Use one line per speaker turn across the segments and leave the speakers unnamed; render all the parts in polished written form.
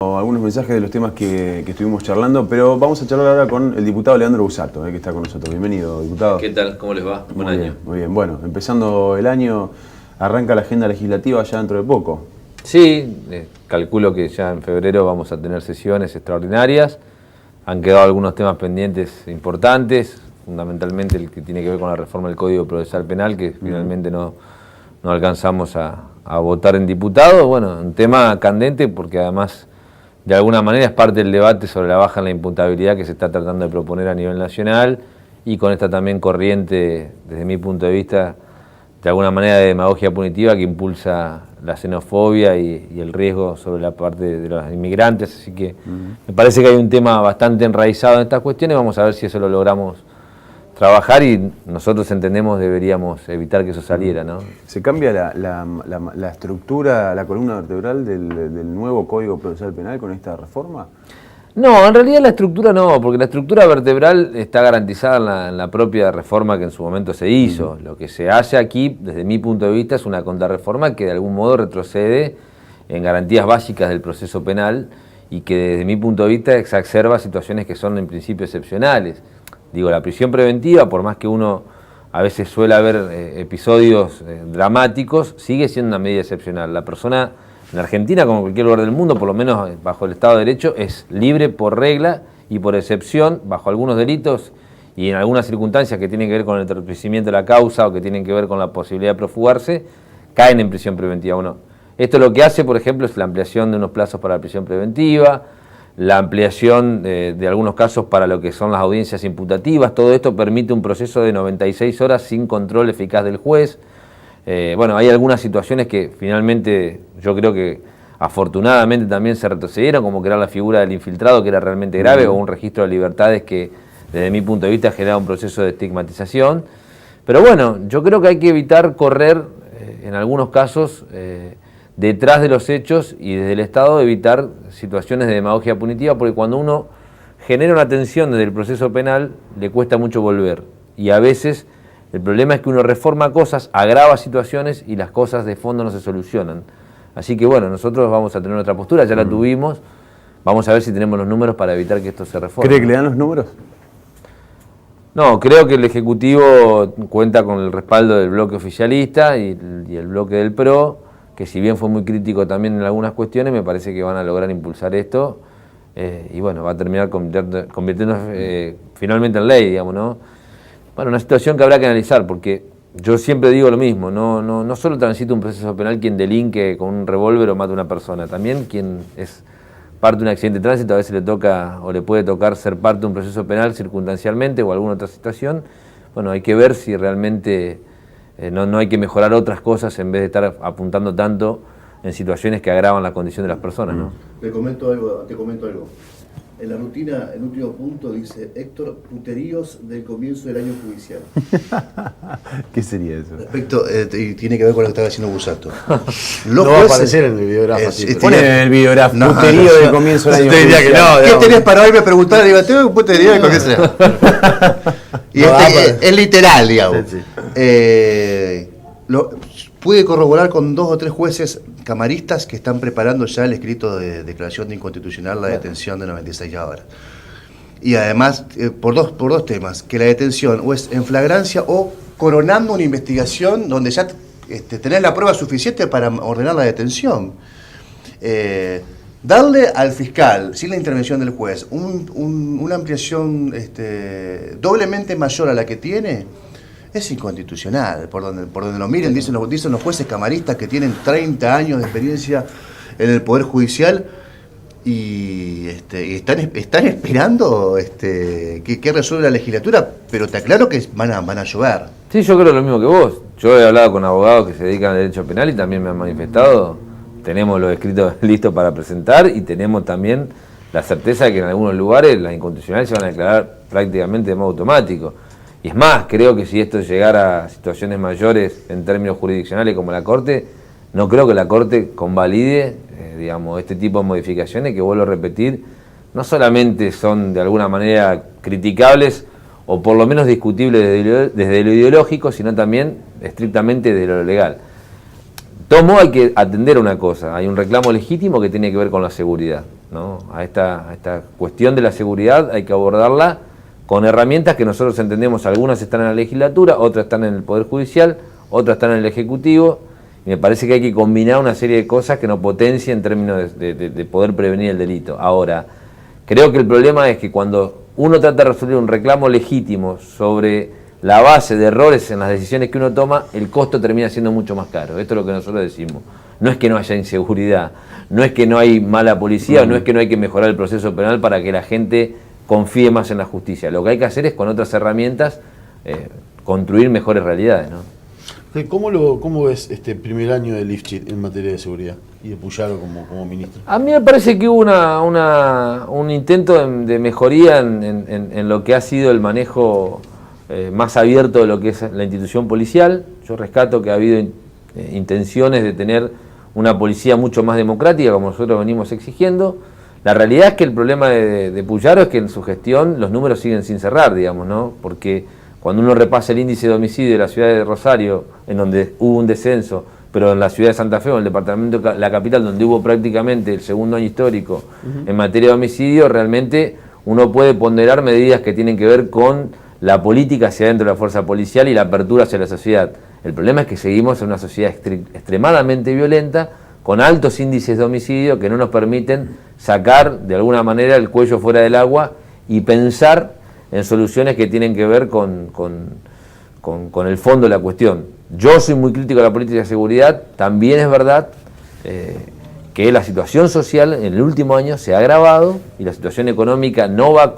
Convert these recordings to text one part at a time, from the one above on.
Algunos mensajes de los temas que estuvimos charlando, pero vamos a charlar ahora con el diputado Leandro Busato, que está con nosotros. Bienvenido, diputado.
¿Qué tal? ¿Cómo les va? Buen año.
Muy bien. Bueno, empezando el año, arranca la agenda legislativa ya dentro de poco.
Sí, calculo que ya en febrero vamos a tener sesiones extraordinarias. Han quedado algunos temas pendientes importantes, fundamentalmente el que tiene que ver con la reforma del Código Procesal Penal, que finalmente no alcanzamos a votar en diputado. Bueno, un tema candente porque además de alguna manera es parte del debate sobre la baja en la imputabilidad que se está tratando de proponer a nivel nacional, y con esta también corriente, desde mi punto de vista, de alguna manera de demagogia punitiva que impulsa la xenofobia y el riesgo sobre la parte de los inmigrantes. Así que me parece que hay un tema bastante enraizado en estas cuestiones. Vamos a ver si eso lo logramos trabajar, y nosotros entendemos deberíamos evitar que eso saliera, ¿no?
¿Se cambia la estructura, la columna vertebral del nuevo Código Procesal Penal con esta reforma?
No, en realidad la estructura no, porque la estructura vertebral está garantizada en la propia reforma que en su momento se hizo. Lo que se hace aquí, desde mi punto de vista, es una contrarreforma que de algún modo retrocede en garantías básicas del proceso penal y que desde mi punto de vista exacerba situaciones que son en principio excepcionales. Digo, la prisión preventiva, por más que uno a veces suele ver episodios dramáticos, sigue siendo una medida excepcional. La persona en Argentina, como en cualquier lugar del mundo, por lo menos bajo el Estado de Derecho, es libre por regla y por excepción, bajo algunos delitos y en algunas circunstancias que tienen que ver con el entorpecimiento de la causa o que tienen que ver con la posibilidad de profugarse, caen en prisión preventiva o no. Esto lo que hace, por ejemplo, es la ampliación de unos plazos para la prisión preventiva, la ampliación de algunos casos para lo que son las audiencias imputativas. Todo esto permite un proceso de 96 horas sin control eficaz del juez. Bueno, hay algunas situaciones que finalmente yo creo que afortunadamente también se retrocedieron, como que era la figura del infiltrado, que era realmente grave, o un registro de libertades que desde mi punto de vista genera un proceso de estigmatización. Pero bueno, yo creo que hay que evitar correr en algunos casos detrás de los hechos, y desde el Estado evitar situaciones de demagogia punitiva, porque cuando uno genera una tensión desde el proceso penal le cuesta mucho volver, y a veces el problema es que uno reforma cosas, agrava situaciones y las cosas de fondo no se solucionan. Así que bueno, nosotros vamos a tener otra postura, ya la tuvimos, vamos a ver si tenemos los números para evitar que esto se reforme.
¿Cree que le dan los números?
No, creo que el Ejecutivo cuenta con el respaldo del bloque oficialista y el bloque del PRO, que si bien fue muy crítico también en algunas cuestiones, me parece que van a lograr impulsar esto, y bueno, va a terminar convirtiéndose finalmente en ley, digamos, ¿no? Bueno, una situación que habrá que analizar, porque yo siempre digo lo mismo, no solo transita un proceso penal quien delinque con un revólver o mata a una persona, también quien es parte de un accidente de tránsito a veces le toca o le puede tocar ser parte de un proceso penal circunstancialmente o alguna otra situación. Bueno, hay que ver si realmente no hay que mejorar otras cosas en vez de estar apuntando tanto en situaciones que agravan la condición de las personas, ¿no?
Te comento algo. En la rutina, el último punto dice: Héctor, puteríos del comienzo del año judicial.
¿Qué sería eso?
Respecto, y tiene que ver con lo que estaba haciendo Busato.
No va a aparecer en el videógrafo.
Pone en el videógrafo, puterío del comienzo del año judicial.
¿Qué tenés para hoy? Me preguntaron, digo, tengo un puterío del comienzo del año. Y es literal, digamos. Sí. Pude corroborar con 2 o 3 jueces camaristas que están preparando ya el escrito de declaración de inconstitucional, la detención de 96 horas. Y además, por dos temas, que la detención o es en flagrancia o coronando una investigación donde ya tenés la prueba suficiente para ordenar la detención. Darle al fiscal, sin la intervención del juez, una ampliación doblemente mayor a la que tiene, es inconstitucional, por donde lo miren. Dicen los jueces camaristas que tienen 30 años de experiencia en el Poder Judicial y están esperando que resuelva la legislatura, pero te aclaro que van a llover.
Sí, yo creo lo mismo que vos. Yo he hablado con abogados que se dedican al derecho penal y también me han manifestado. Tenemos los escritos listos para presentar y tenemos también la certeza de que en algunos lugares las inconstitucionales se van a declarar prácticamente de modo automático. Y es más, creo que si esto llegara a situaciones mayores en términos jurisdiccionales como la Corte, no creo que la Corte convalide este tipo de modificaciones que, vuelvo a repetir, no solamente son de alguna manera criticables o por lo menos discutibles desde lo ideológico, sino también estrictamente desde lo legal. De todos modos hay que atender una cosa, hay un reclamo legítimo que tiene que ver con la seguridad, ¿no? A esta cuestión de la seguridad hay que abordarla con herramientas que nosotros entendemos, algunas están en la legislatura, otras están en el Poder Judicial, otras están en el Ejecutivo, y me parece que hay que combinar una serie de cosas que nos potencien en términos de poder prevenir el delito. Ahora, creo que el problema es que cuando uno trata de resolver un reclamo legítimo sobre la base de errores en las decisiones que uno toma, el costo termina siendo mucho más caro. Esto es lo que nosotros decimos. No es que no haya inseguridad, no es que no hay mala policía, no es que no hay que mejorar el proceso penal para que la gente confíe más en la justicia. Lo que hay que hacer es con otras herramientas construir mejores realidades, ¿no?
¿Cómo ves este primer año de Lifchit en materia de seguridad y de Puyaro como ministro?
A mí me parece que hubo un intento de mejoría en lo que ha sido el manejo más abierto de lo que es la institución policial. Yo rescato que ha habido intenciones de tener una policía mucho más democrática, como nosotros venimos exigiendo. La realidad es que el problema de Puyaro es que en su gestión los números siguen sin cerrar, digamos, ¿no? Porque cuando uno repasa el índice de homicidio de la ciudad de Rosario, en donde hubo un descenso, pero en la ciudad de Santa Fe, o en el departamento, la capital, donde hubo prácticamente el segundo año histórico en materia de homicidio, realmente uno puede ponderar medidas que tienen que ver con la política hacia dentro de la fuerza policial y la apertura hacia la sociedad. El problema es que seguimos en una sociedad extremadamente violenta, con altos índices de homicidio que no nos permiten sacar de alguna manera el cuello fuera del agua y pensar en soluciones que tienen que ver con el fondo de la cuestión. Yo soy muy crítico de la política de seguridad. También es verdad que la situación social en el último año se ha agravado y la situación económica no va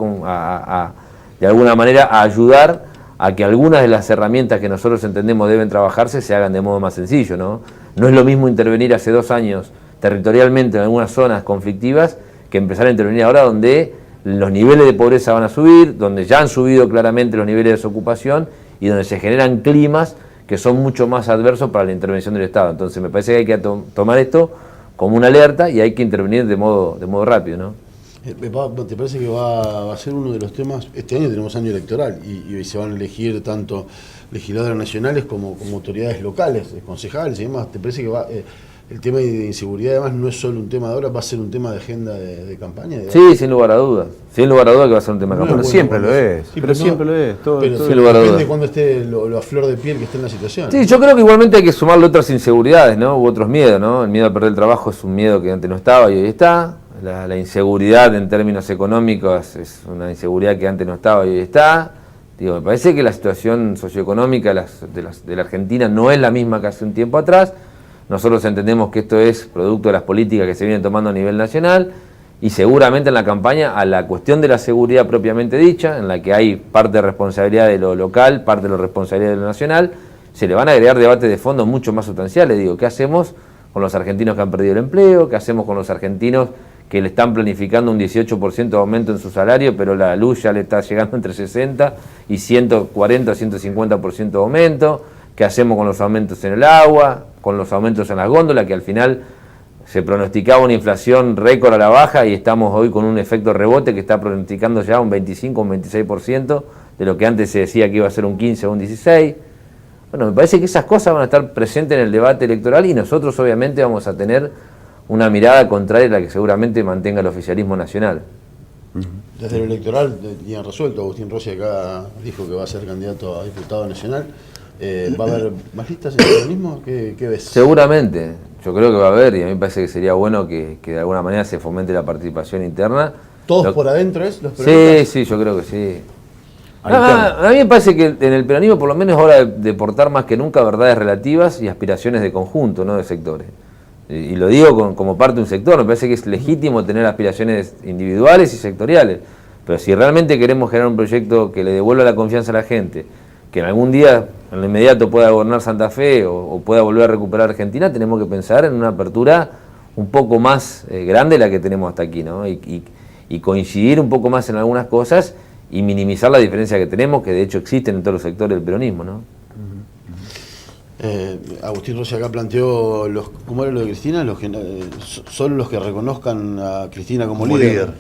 de alguna manera a ayudar a que algunas de las herramientas que nosotros entendemos deben trabajarse se hagan de modo más sencillo, ¿no? No es lo mismo intervenir hace 2 años territorialmente en algunas zonas conflictivas que empezar a intervenir ahora donde los niveles de pobreza van a subir, donde ya han subido claramente los niveles de desocupación y donde se generan climas que son mucho más adversos para la intervención del Estado. Entonces me parece que hay que tomar esto como una alerta y hay que intervenir de modo rápido, ¿no?
¿Te parece que va a ser uno de los temas? Este año tenemos año electoral y se van a elegir tanto legisladores nacionales como autoridades locales, concejales y demás. ¿Te parece que el tema de inseguridad además no es solo un tema de ahora, va a ser un tema de agenda de campaña?
Sí, sin lugar a dudas. Sin lugar a dudas que va a ser un tema de campaña.
Pero siempre lo es.
Sí,
pero siempre lo es.
Pero
sin lugar a dudas.
depende de cuando esté lo a flor de piel que esté en la situación.
Sí, yo creo que igualmente hay que sumarle otras inseguridades, ¿no? U otros miedos, ¿no? El miedo a perder el trabajo es un miedo que antes no estaba y hoy está. La inseguridad en términos económicos es una inseguridad que antes no estaba y hoy está. Digo, me parece que la situación socioeconómica de la Argentina no es la misma que hace un tiempo atrás. Nosotros entendemos que esto es producto de las políticas que se vienen tomando a nivel nacional y seguramente en la campaña a la cuestión de la seguridad propiamente dicha, en la que hay parte de responsabilidad de lo local, parte de la responsabilidad de lo nacional, se le van a agregar debates de fondo mucho más sustanciales. Digo, ¿qué hacemos con los argentinos que han perdido el empleo? ¿Qué hacemos con los argentinos que le están planificando un 18% de aumento en su salario, pero la luz ya le está llegando entre 60 y 140 o 150% de aumento? ¿Qué hacemos con los aumentos en el agua, con los aumentos en las góndolas, que al final se pronosticaba una inflación récord a la baja y estamos hoy con un efecto rebote que está pronosticando ya un 25 o un 26% de lo que antes se decía que iba a ser un 15 o un 16%? Bueno, me parece que esas cosas van a estar presentes en el debate electoral y nosotros obviamente vamos a tener una mirada contraria a la que seguramente mantenga el oficialismo nacional.
Desde lo electoral tenían resuelto, Agustín Rossi acá dijo que va a ser candidato a diputado nacional. ¿Va a haber más listas en el peronismo? ¿Qué ves?
Seguramente, yo creo que va a haber y a mí me parece que sería bueno que de alguna manera se fomente la participación interna.
¿Todos por adentro es? ¿Los
peronistas? Sí, yo creo que sí. A mí me parece que en el peronismo por lo menos es hora de portar más que nunca verdades relativas y aspiraciones de conjunto, no de sectores. Y lo digo como parte de un sector, me parece que es legítimo tener aspiraciones individuales y sectoriales, pero si realmente queremos generar un proyecto que le devuelva la confianza a la gente, que en algún día, en lo inmediato, pueda gobernar Santa Fe o pueda volver a recuperar Argentina, tenemos que pensar en una apertura un poco más grande de la que tenemos hasta aquí, ¿no? Y coincidir un poco más en algunas cosas y minimizar la diferencia que tenemos, que de hecho existen en todos los sectores del peronismo, ¿no?
Agustín Rossi acá planteó, ¿cómo era lo de Cristina? Solo los que reconozcan a Cristina como líder.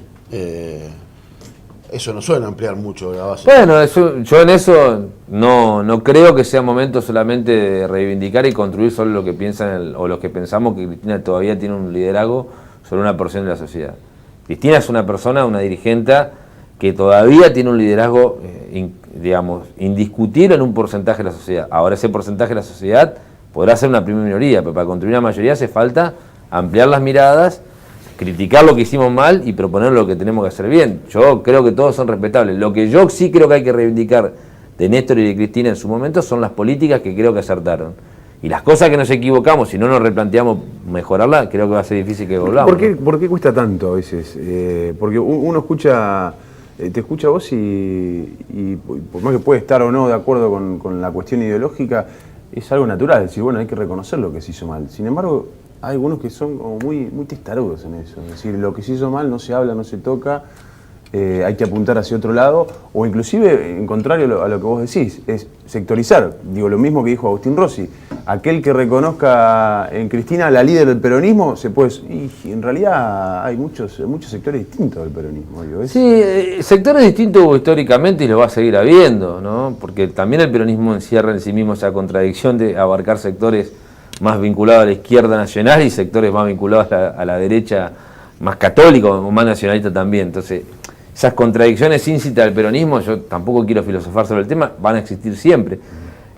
eso no suena ampliar mucho la base.
Bueno, yo en eso no creo que sea momento solamente de reivindicar y construir solo lo que piensan o los que pensamos que Cristina todavía tiene un liderazgo sobre una porción de la sociedad. Cristina es una persona, una dirigente que todavía tiene un liderazgo, digamos, indiscutible en un porcentaje de la sociedad. Ahora ese porcentaje de la sociedad podrá ser una primera minoría, pero para construir una mayoría hace falta ampliar las miradas, criticar lo que hicimos mal y proponer lo que tenemos que hacer bien. Yo creo que todos son respetables. Lo que yo sí creo que hay que reivindicar de Néstor y de Cristina en su momento son las políticas que creo que acertaron. Y las cosas que nos equivocamos, si no nos replanteamos mejorarlas, creo que va a ser difícil que volvamos.
¿Por qué cuesta tanto a veces? Porque uno escucha, te escucha a vos y por más que puede estar o no de acuerdo con la cuestión ideológica, es algo natural, es decir, bueno, hay que reconocer lo que se hizo mal. Sin embargo, hay algunos que son como muy testarudos en eso, es decir, lo que se hizo mal no se habla, no se toca, hay que apuntar hacia otro lado, o inclusive, en contrario a lo que vos decís, es sectorizar. Digo, lo mismo que dijo Agustín Rossi, aquel que reconozca en Cristina la líder del peronismo, se puede... Y en realidad hay muchos sectores distintos del peronismo. Digo,
Sí, sectores distintos hubo históricamente y lo va a seguir habiendo, ¿no? Porque también el peronismo encierra en sí mismo esa contradicción de abarcar sectores más vinculados a la izquierda nacional y sectores más vinculados a la derecha más católica o más nacionalista también. Entonces, esas contradicciones íncitas del peronismo, yo tampoco quiero filosofar sobre el tema, van a existir siempre.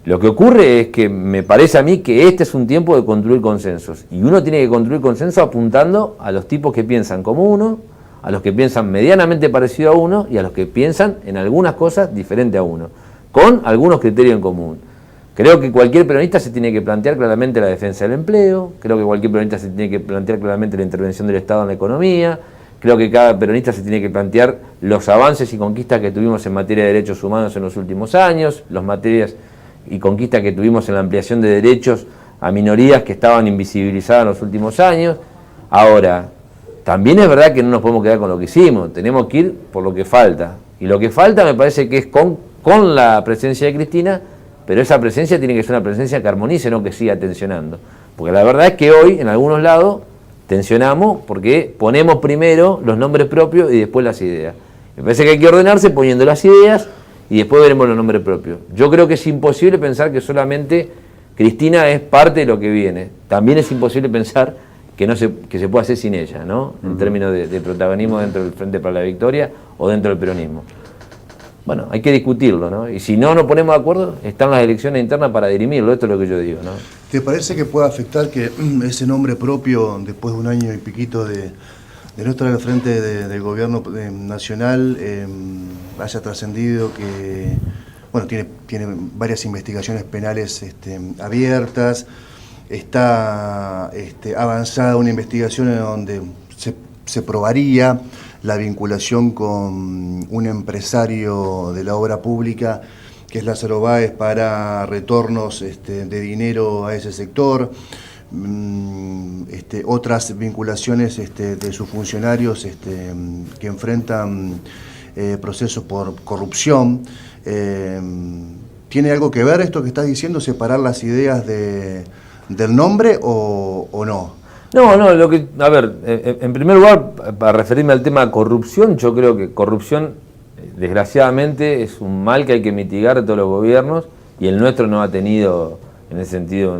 Lo que ocurre es que me parece a mí que este es un tiempo de construir consensos. Y uno tiene que construir consensos apuntando a los tipos que piensan como uno, a los que piensan medianamente parecido a uno y a los que piensan en algunas cosas diferente a uno, con algunos criterios en común. Creo que cualquier peronista se tiene que plantear claramente la defensa del empleo, creo que cualquier peronista se tiene que plantear claramente la intervención del Estado en la economía, creo que cada peronista se tiene que plantear los avances y conquistas que tuvimos en materia de derechos humanos en los últimos años, las materias y conquistas que tuvimos en la ampliación de derechos a minorías que estaban invisibilizadas en los últimos años. Ahora, también es verdad que no nos podemos quedar con lo que hicimos, tenemos que ir por lo que falta. Y lo que falta me parece que es con la presencia de Cristina, pero esa presencia tiene que ser una presencia que armonice, no que siga tensionando. Porque la verdad es que hoy, en algunos lados, tensionamos porque ponemos primero los nombres propios y después las ideas. Me parece que hay que ordenarse poniendo las ideas y después veremos los nombres propios. Yo creo que es imposible pensar que solamente Cristina es parte de lo que viene. También es imposible pensar que se puede hacer sin ella, ¿no? En términos de protagonismo dentro del Frente para la Victoria o dentro del peronismo. Bueno, hay que discutirlo, ¿no? Y si no nos ponemos de acuerdo, están las elecciones internas para dirimirlo, esto es lo que yo digo, ¿no?
¿Te parece que pueda afectar que ese nombre propio, después de un año y piquito de no estar al frente del gobierno nacional, haya trascendido que, bueno, tiene varias investigaciones penales abiertas, está avanzada una investigación en donde se probaría la vinculación con un empresario de la obra pública, que es Lázaro Báez, para retornos de dinero a ese sector, otras vinculaciones de sus funcionarios que enfrentan procesos por corrupción. ¿Tiene algo que ver esto que estás diciendo, separar las ideas del nombre o no?
No, en primer lugar, para referirme al tema de corrupción, yo creo que corrupción, desgraciadamente, es un mal que hay que mitigar de todos los gobiernos y el nuestro no ha tenido, en ese sentido,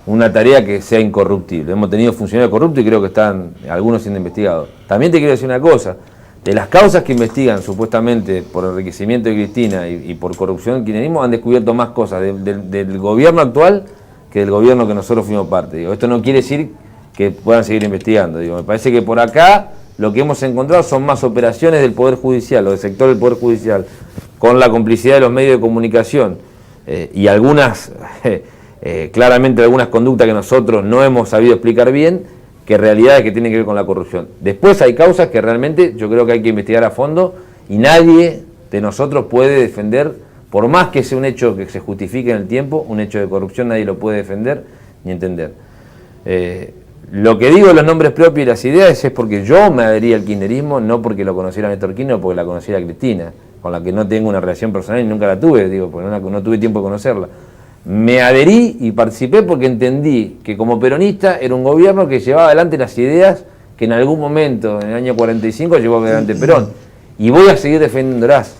una tarea que sea incorruptible. Hemos tenido funcionarios corruptos y creo que están algunos siendo investigados. También te quiero decir una cosa, de las causas que investigan supuestamente por enriquecimiento de Cristina y por corrupción del kirchnerismo, han descubierto más cosas del gobierno actual que del gobierno que nosotros fuimos parte. Digo, esto no quiere decir que puedan seguir investigando. Digo, me parece que por acá lo que hemos encontrado son más operaciones del Poder Judicial o del sector del Poder Judicial con la complicidad de los medios de comunicación y algunas, claramente algunas conductas que nosotros no hemos sabido explicar bien, que realidades que tienen que ver con la corrupción. Después hay causas que realmente yo creo que hay que investigar a fondo y nadie de nosotros puede defender. Por más que sea un hecho que se justifique en el tiempo, un hecho de corrupción nadie lo puede defender ni entender. Lo que digo de los nombres propios y las ideas es porque yo me adherí al kirchnerismo, no porque lo conociera Néstor Kirchner o porque la conociera Cristina, con la que no tengo una relación personal y nunca la tuve, porque no tuve tiempo de conocerla. Me adherí y participé porque entendí que como peronista era un gobierno que llevaba adelante las ideas que en algún momento, en el año 45, llegó a quedar ante Perón. Y voy a seguir defendiéndolas.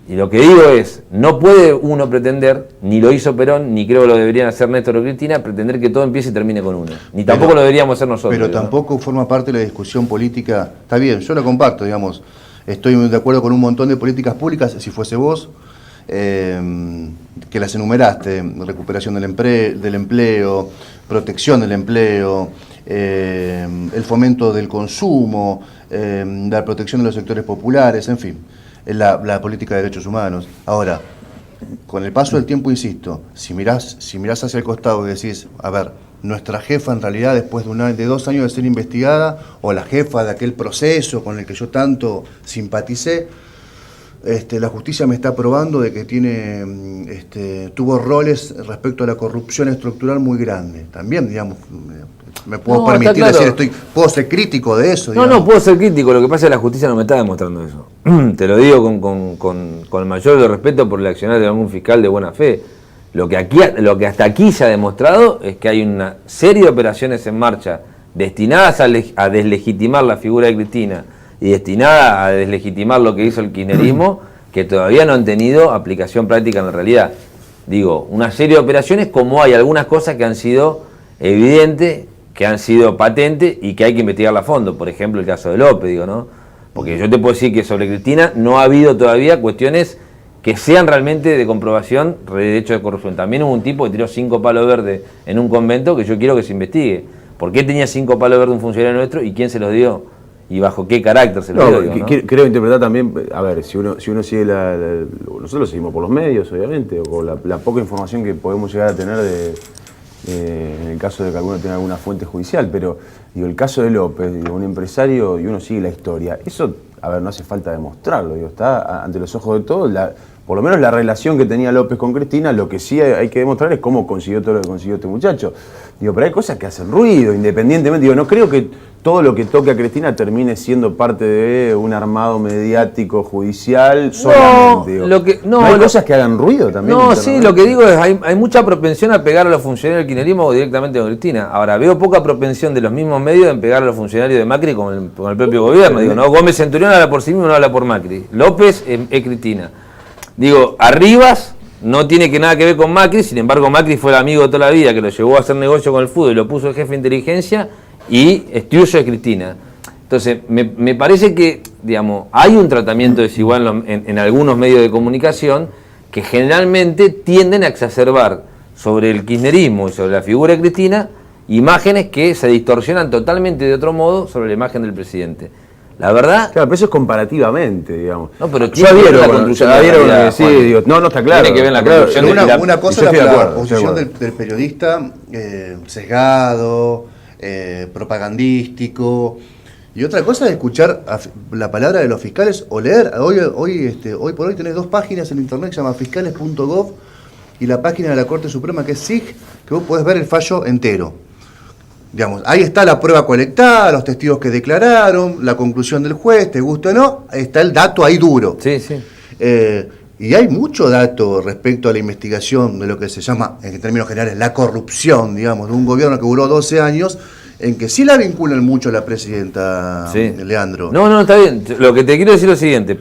Y lo que digo es, no puede uno pretender, ni lo hizo Perón, ni creo que lo deberían hacer Néstor o Cristina, pretender que todo empiece y termine con uno. Ni tampoco lo deberíamos hacer nosotros.
Pero tampoco forma parte de la discusión política. Está bien, yo lo comparto, digamos. Estoy de acuerdo con un montón de políticas públicas, si fuese vos, que las enumeraste: recuperación del empleo, protección del empleo, el fomento del consumo, la protección de los sectores populares, en fin, la política de derechos humanos. Ahora, con el paso del tiempo, insisto, si mirás hacia el costado y decís, a ver, nuestra jefa en realidad después de 2 años de ser investigada, o la jefa de aquel proceso con el que yo tanto simpaticé, la justicia me está probando de que tuvo roles respecto a la corrupción estructural muy grandes. También, digamos, me puedo permitir decir, puedo ser crítico de eso.
No, puedo ser crítico, lo que pasa es que la justicia no me está demostrando eso. Te lo digo con el mayor de respeto por el accionar de algún fiscal de buena fe. Lo que hasta aquí se ha demostrado es que hay una serie de operaciones en marcha destinadas a deslegitimar la figura de Cristina y destinadas a deslegitimar lo que hizo el kirchnerismo, que todavía no han tenido aplicación práctica en la realidad. Digo, una serie de operaciones, como hay algunas cosas que han sido evidentes, que han sido patentes y que hay que investigarla a fondo. Por ejemplo, el caso de López, digo, ¿no? Porque yo te puedo decir que sobre Cristina no ha habido todavía cuestiones que sean realmente de comprobación de hecho de corrupción. También hubo un tipo que tiró 5 palos verdes en un convento que yo quiero que se investigue. ¿Por qué tenía 5 palos verdes un funcionario nuestro y quién se los dio? ¿Y bajo qué carácter se los dio? Digo, ¿no?
Creo interpretar también, a ver, si uno sigue nosotros seguimos por los medios, obviamente, o por la poca información que podemos llegar a tener en el caso de que alguno tenga alguna fuente judicial, pero digo, el caso de López, digo, un empresario, y uno sigue la historia, eso, a ver, no hace falta demostrarlo, digo, está ante los ojos de todos, por lo menos la relación que tenía López con Cristina. Lo que sí hay que demostrar es cómo consiguió todo lo que consiguió este muchacho. Digo, pero hay cosas que hacen ruido, independientemente. Digo, no creo que todo lo que toque a Cristina termine siendo parte de un armado mediático judicial solamente. Digo. Hay cosas que hagan ruido también.
No, sí, lo que digo es hay mucha propensión a pegar a los funcionarios del kirchnerismo o directamente con Cristina. Ahora, veo poca propensión de los mismos medios en pegar a los funcionarios de Macri con el propio gobierno. Digo, no, Gómez Centurión habla por sí mismo, no habla por Macri. López es Cristina. Digo, Arribas no tiene nada que ver con Macri, sin embargo Macri fue el amigo de toda la vida que lo llevó a hacer negocio con el fútbol y lo puso de jefe de inteligencia, y Estiuso es Cristina. Entonces, me parece que, digamos, hay un tratamiento desigual en algunos medios de comunicación que generalmente tienden a exacerbar sobre el kirchnerismo y sobre la figura de Cristina imágenes que se distorsionan totalmente de otro modo sobre la imagen del presidente. La verdad...
Claro, pero eso es comparativamente, digamos.
No, pero
yo adhiero la construcción de la realidad, sí, digo, no está claro.
Tiene que ver la construcción
una cosa es la posición del periodista sesgado, propagandístico, y otra cosa es escuchar la palabra de los fiscales o leer. Hoy por hoy tenés 2 páginas en internet que se llama fiscales.gov y la página de la Corte Suprema, que es SIG, que vos podés ver el fallo entero. Digamos, ahí está la prueba colectada, los testigos que declararon, la conclusión del juez, te gusta o no, está el dato ahí duro.
Sí, sí.
Y hay mucho dato respecto a la investigación de lo que se llama, en términos generales, la corrupción, digamos, de un gobierno que duró 12 años, en que sí la vinculan mucho a la presidenta, sí. Leandro.
No, está bien. Lo que te quiero decir es lo siguiente.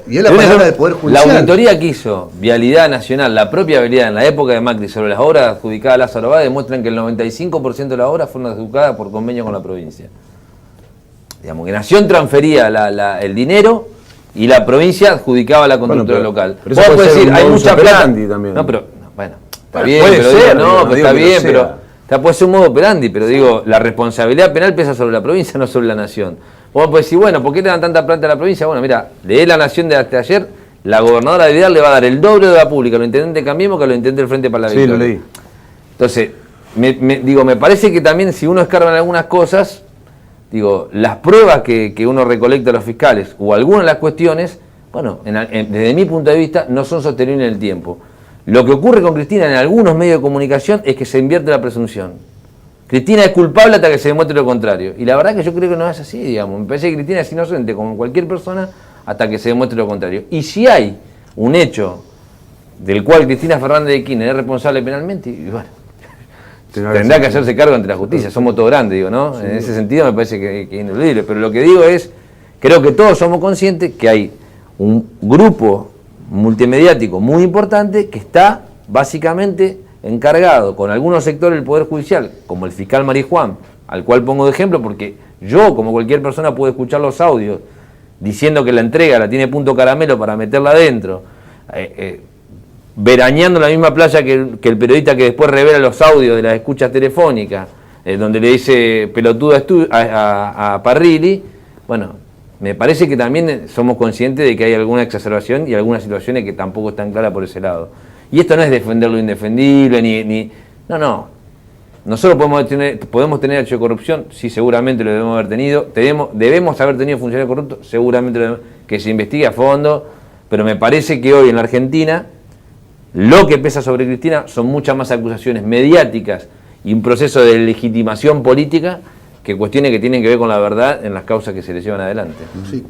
Y es la palabra del Poder Judicial.
La auditoría que hizo Vialidad Nacional, la propia Vialidad en la época de Macri, sobre las obras adjudicadas a Lázaro Báez, demuestran que el 95% de las obras fueron adjudicadas por convenio con la provincia. Digamos que Nación transfería el dinero y la provincia adjudicaba la constructora local.
Pero eso puede decir, hay mucha plata.
También. No, pero, bueno, está bien, pero ser, está bien, pero... Puede ser un modo operandi, pero digo, la responsabilidad penal pesa sobre la provincia, no sobre la Nación. Vos podés decir, bueno, ¿por qué le dan tanta plata a la provincia? Bueno, mira, leí La Nación de hasta ayer, la gobernadora de Vidal le va a dar el doble de la pública a los intendentes de Cambiemos que a los intendentes del Frente para la Victoria.
Sí, lo leí.
Entonces, me parece que también si uno escarba en algunas cosas, digo, las pruebas que uno recolecta a los fiscales o algunas de las cuestiones, bueno, desde mi punto de vista, no son sostenibles en el tiempo. Lo que ocurre con Cristina en algunos medios de comunicación es que se invierte la presunción. Cristina es culpable hasta que se demuestre lo contrario. Y la verdad que yo creo que no es así, digamos. Me parece que Cristina es inocente como cualquier persona hasta que se demuestre lo contrario. Y si hay un hecho del cual Cristina Fernández de Kirchner es responsable penalmente, y bueno, tendrá que hacerse cargo ante la justicia, somos todos grandes, digo, ¿no? Sí, en ese sentido me parece que es ineludible, pero lo que digo es, creo que todos somos conscientes que hay un grupo multimediático muy importante que está básicamente encargado con algunos sectores del Poder Judicial, como el fiscal Marijuán, al cual pongo de ejemplo porque yo, como cualquier persona, puedo escuchar los audios diciendo que la entrega la tiene punto caramelo para meterla adentro, veraneando en la misma playa que el periodista que después revela los audios de las escuchas telefónicas, donde le dice pelotudo a Parrilli. Bueno, me parece que también somos conscientes de que hay alguna exacerbación y algunas situaciones que tampoco están claras por ese lado. Y esto no es defender lo indefendible, no. Nosotros podemos tener hecho de corrupción, sí, seguramente lo debemos haber tenido. Debemos haber tenido funcionarios corruptos, seguramente que se investigue a fondo, pero me parece que hoy en la Argentina lo que pesa sobre Cristina son muchas más acusaciones mediáticas y un proceso de legitimación política que cuestiones que tienen que ver con la verdad en las causas que se le llevan adelante.
Sí,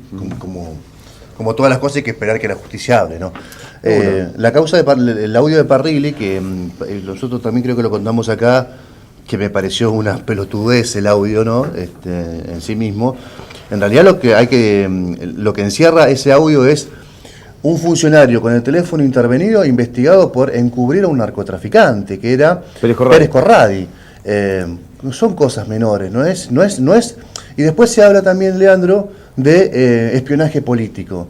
como todas las cosas hay que esperar que la justicia hable, ¿no? La causa el audio de Parrilli, que nosotros también creo que lo contamos acá, que me pareció una pelotudez el audio, ¿no? En sí mismo. En realidad lo que encierra ese audio es un funcionario con el teléfono intervenido investigado por encubrir a un narcotraficante, que era Pérez Corradi. No son cosas menores, no es. Y después se habla también, Leandro, de espionaje político.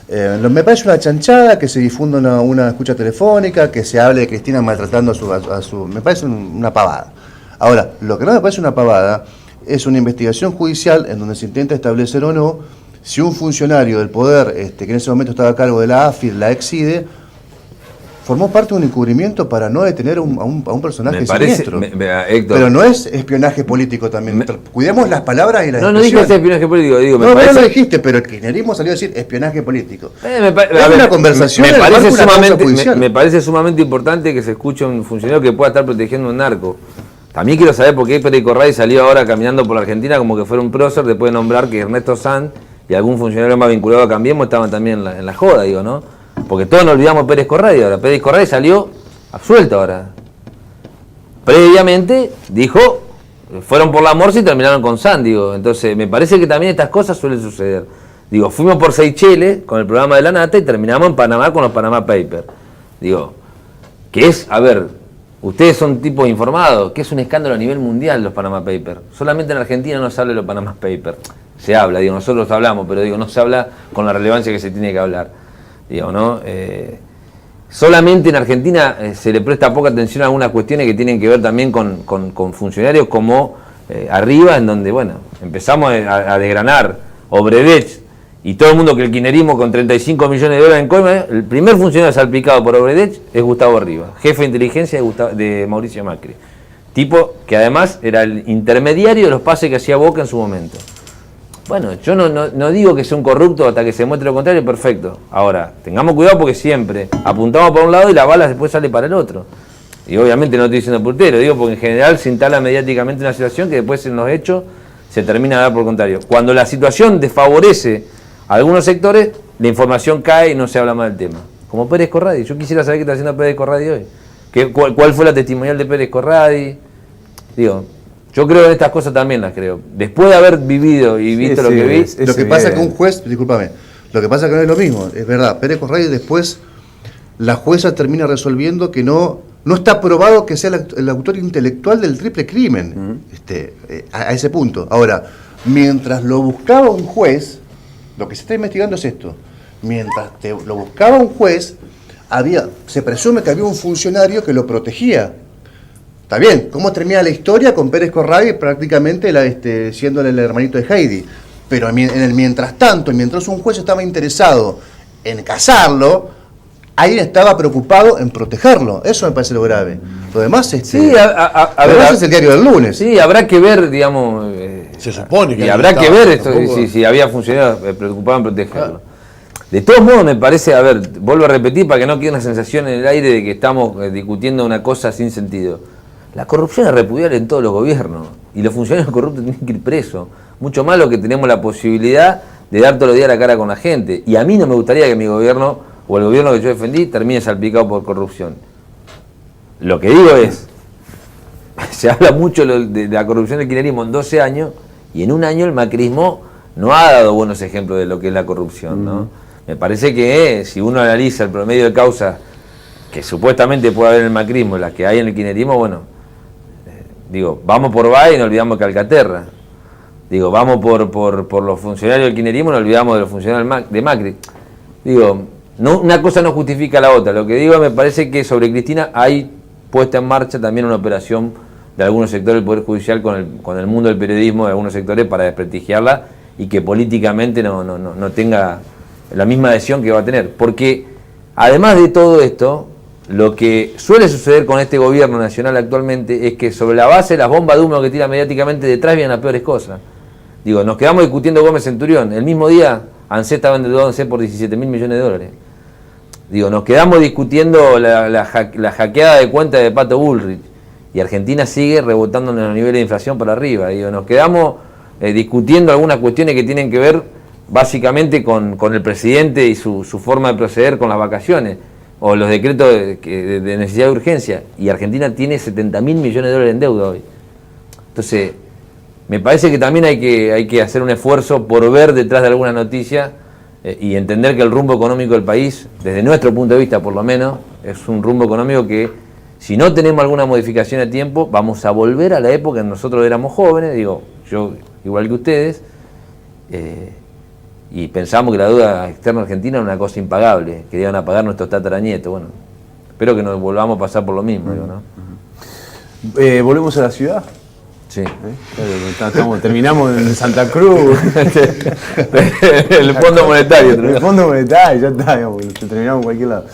Me parece una chanchada que se difunda una escucha telefónica, que se hable de Cristina maltratando a su. Me parece una pavada. Ahora, lo que no me parece una pavada es una investigación judicial en donde se intenta establecer o no si un funcionario del poder, que en ese momento estaba a cargo de la AFID, la ex-IDE, formó parte de un encubrimiento para no detener a un personaje siniestro.
Héctor,
pero no es espionaje político también. Cuidemos las palabras y las
expresiones. No dije espionaje político.
No lo dijiste, pero el kirchnerismo salió a decir espionaje político.
Es una conversación. Me parece sumamente importante que se escuche un funcionario que pueda estar protegiendo a un narco. También quiero saber por qué Pérez Corradi salió ahora caminando por la Argentina como que fuera un prócer, después de nombrar que Ernesto Sanz y algún funcionario más vinculado a Cambiemos estaban también en la joda, digo, ¿no? Porque todos nos olvidamos de Pérez Corradi ahora. Pérez Corradi salió absuelto ahora. Previamente dijo, fueron por la Morsa y terminaron con Sanz, digo. Entonces, me parece que también estas cosas suelen suceder. Digo, fuimos por Seychelles con el programa de la Nata y terminamos en Panamá con los Panama Papers. Digo, que es, a ver, ustedes son tipos informados, que es un escándalo a nivel mundial los Panama Papers. Solamente en Argentina no se habla de los Panama Papers. Se habla, digo, nosotros hablamos, pero digo, no se habla con la relevancia que se tiene que hablar. Digo, ¿no? Solamente en Argentina se le presta poca atención a algunas cuestiones que tienen que ver también con funcionarios como arriba, en donde, bueno, empezamos a desgranar Obredech y todo el mundo que el kirchnerismo con 35 millones de dólares en coima, el primer funcionario salpicado por Obredech es Gustavo Rivas, jefe de inteligencia de Mauricio Macri. Tipo que además era el intermediario de los pases que hacía Boca en su momento. Bueno, yo no digo que sea un corrupto hasta que se muestre lo contrario, perfecto. Ahora, tengamos cuidado porque siempre apuntamos para un lado y la bala después sale para el otro. Y obviamente no estoy diciendo purtero, digo porque en general se instala mediáticamente una situación que después en los hechos se termina de dar por el contrario. Cuando la situación desfavorece a algunos sectores, la información cae y no se habla más del tema. Como Pérez Corradi, yo quisiera saber qué está haciendo Pérez Corradi hoy. ¿Cuál fue la testimonial de Pérez Corradi? Digo, yo creo en estas cosas también las creo. Después de haber vivido y visto lo que vi...
Lo que pasa que un juez, discúlpame, lo que pasa que no es lo mismo, es verdad, Pérez Corradi después la jueza termina resolviendo que no está probado que sea el autor intelectual del triple crimen, a ese punto. Ahora, mientras lo buscaba un juez, lo que se está investigando es esto, mientras lo buscaba un juez, se presume que había un funcionario que lo protegía. Está bien, ¿cómo termina la historia con Pérez Corradi prácticamente siendo el hermanito de Heidi? Pero en el mientras tanto, mientras un juez estaba interesado en casarlo, alguien estaba preocupado en protegerlo. Eso me parece lo grave. Lo demás,
sí,
además es el diario del lunes.
Sí, habrá que ver, digamos...
se supone que...
Y habrá que ver esto, si había funcionarios preocupados en protegerlo. De todos modos, me parece, a ver, vuelvo a repetir para que no quede una sensación en el aire de que estamos discutiendo una cosa sin sentido. La corrupción es repudiable en todos los gobiernos y los funcionarios corruptos tienen que ir presos. Mucho más lo que tenemos la posibilidad de dar todos los días la cara con la gente. Y a mí no me gustaría que mi gobierno o el gobierno que yo defendí termine salpicado por corrupción. Lo que digo es, se habla mucho de la corrupción del kirchnerismo en 12 años, y en un año el macrismo no ha dado buenos ejemplos de lo que es la corrupción, ¿no? Me parece que si uno analiza el promedio de causas que supuestamente puede haber en el macrismo, las que hay en el kirchnerismo, bueno, digo, vamos por Baez y nos olvidamos de Calcaterra. Digo, vamos por los funcionarios del kirchnerismo y nos olvidamos de los funcionarios de Macri. Digo, no, una cosa no justifica la otra. Lo que digo, me parece que sobre Cristina hay puesta en marcha también una operación de algunos sectores del Poder Judicial con el mundo del periodismo, de algunos sectores, para desprestigiarla y que políticamente no tenga la misma adhesión que va a tener. Porque además de todo esto, lo que suele suceder con este gobierno nacional actualmente es que sobre la base de las bombas de humo que tira mediáticamente detrás vienen las peores cosas. Digo, nos quedamos discutiendo Gómez Centurión. El mismo día, ANSES estaba endeudado ANSES por 17.000 millones de dólares. Digo, nos quedamos discutiendo la hackeada de cuenta de Pato Bullrich. Y Argentina sigue rebotando en los niveles de inflación para arriba. Digo, nos quedamos discutiendo algunas cuestiones que tienen que ver básicamente con el presidente y su forma de proceder con las vacaciones. O los decretos de necesidad de urgencia. Y Argentina tiene 70.000 millones de dólares en deuda hoy. Entonces, me parece que también hay que hacer un esfuerzo por ver detrás de alguna noticia y entender que el rumbo económico del país, desde nuestro punto de vista por lo menos, es un rumbo económico que, si no tenemos alguna modificación a tiempo, vamos a volver a la época en que nosotros éramos jóvenes, digo, yo igual que ustedes, y pensamos que la deuda externa argentina era una cosa impagable, que iban a pagar nuestros tataranietos. Bueno, espero que nos volvamos a pasar por lo mismo, digo, ¿no?
¿Volvemos a la ciudad?
Sí.
Terminamos en Santa Cruz.
El Fondo Monetario.
El Fondo Monetario, ya está, digamos, terminamos en cualquier lado.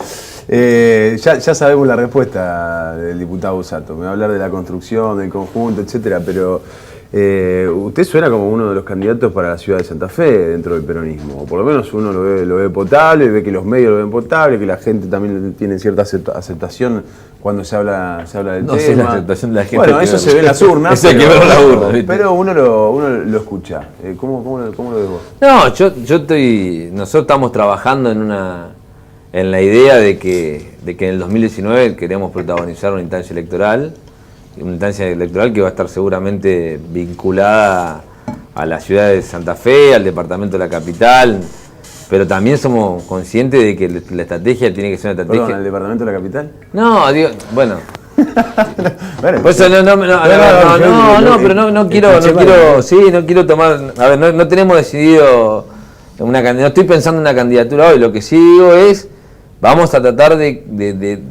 Ya sabemos la respuesta del diputado Busato. Me va a hablar de la construcción, del conjunto, etcétera, pero usted suena como uno de los candidatos para la ciudad de Santa Fe dentro del peronismo. O por lo menos uno lo ve potable, ve que los medios lo ven potable, que la gente también tiene cierta aceptación cuando se habla del tema.
Sé la aceptación de la gente.
Bueno, eso se ve en las urnas. Pero uno lo escucha. ¿Cómo lo ves vos?
No, nosotros estamos trabajando en la idea de que en el 2019 queremos protagonizar una instancia electoral que va a estar seguramente vinculada a la ciudad de Santa Fe, al departamento de la capital, pero también somos conscientes de que la estrategia tiene que ser una estrategia...
¿Perdón, al departamento de la capital?
No, digo, bueno...
Bueno,
pues no quiero tomar... A ver, no tenemos decidido no estoy pensando en una candidatura hoy, lo que sí digo es, vamos a tratar de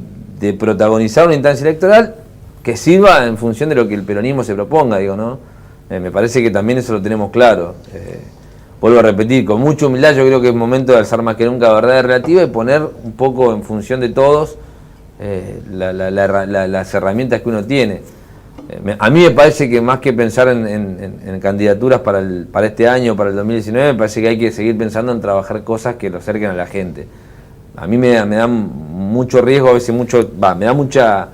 protagonizar una instancia electoral que sirva en función de lo que el peronismo se proponga, digo, ¿no? Me parece que también eso lo tenemos claro. Vuelvo a repetir, con mucha humildad yo creo que es momento de alzar más que nunca verdad relativa y poner un poco en función de todos las herramientas que uno tiene. A mí me parece que más que pensar en candidaturas para este año, para el 2019, me parece que hay que seguir pensando en trabajar cosas que lo acerquen a la gente. A mí me da mucho riesgo, a veces me da mucha...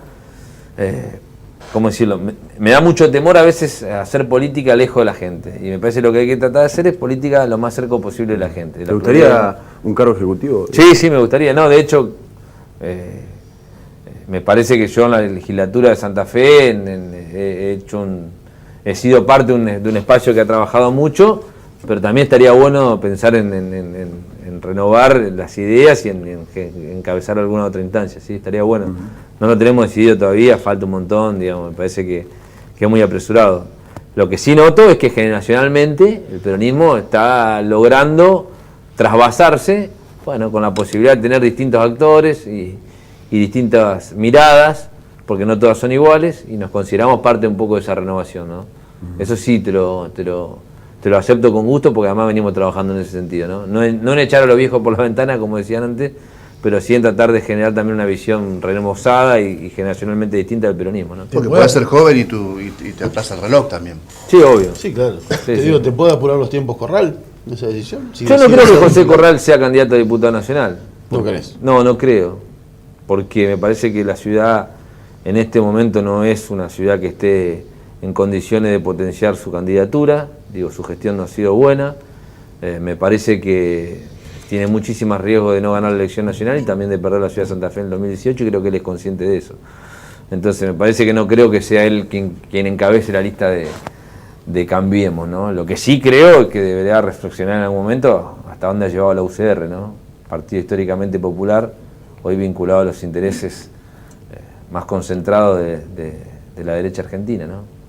¿cómo decirlo? Me da mucho temor a veces hacer política lejos de la gente. Y me parece que lo que hay que tratar de hacer es política lo más cerca posible de la gente.
¿Te gustaría un cargo ejecutivo?
Sí, me gustaría. No, de hecho, me parece que yo en la legislatura de Santa Fe he sido parte de un espacio que ha trabajado mucho, pero también estaría bueno pensar en renovar las ideas y en encabezar alguna otra instancia, ¿sí? Estaría bueno. No lo tenemos decidido todavía, falta un montón, digamos, me parece que es muy apresurado. Lo que sí noto es que generacionalmente el peronismo está logrando trasvasarse, bueno, con la posibilidad de tener distintos actores y distintas miradas, porque no todas son iguales, y nos consideramos parte un poco de esa renovación, ¿no? Eso sí te lo acepto con gusto, porque además venimos trabajando en ese sentido, ¿no? No en echar a los viejos por la ventana, como decían antes, pero sí en tratar de generar también una visión renovada y generacionalmente distinta del peronismo, ¿no?
Porque puedes ser joven y te atrasa el reloj también.
Sí, obvio.
Sí, claro.
Sí,
Digo, ¿te puede apurar los tiempos Corral esa decisión?
Yo no creo que José Corral sea candidato a diputado nacional.
¿No crees?
No creo. Porque me parece que la ciudad en este momento no es una ciudad que esté en condiciones de potenciar su candidatura. Digo, su gestión no ha sido buena. Me parece que tiene muchísimos riesgos de no ganar la elección nacional y también de perder la ciudad de Santa Fe en el 2018, y creo que él es consciente de eso. Entonces me parece que no creo que sea él quien encabece la lista de Cambiemos, ¿no? Lo que sí creo es que debería reflexionar en algún momento hasta dónde ha llevado la UCR, ¿no? Partido históricamente popular, hoy vinculado a los intereses más concentrados de la derecha argentina, ¿no?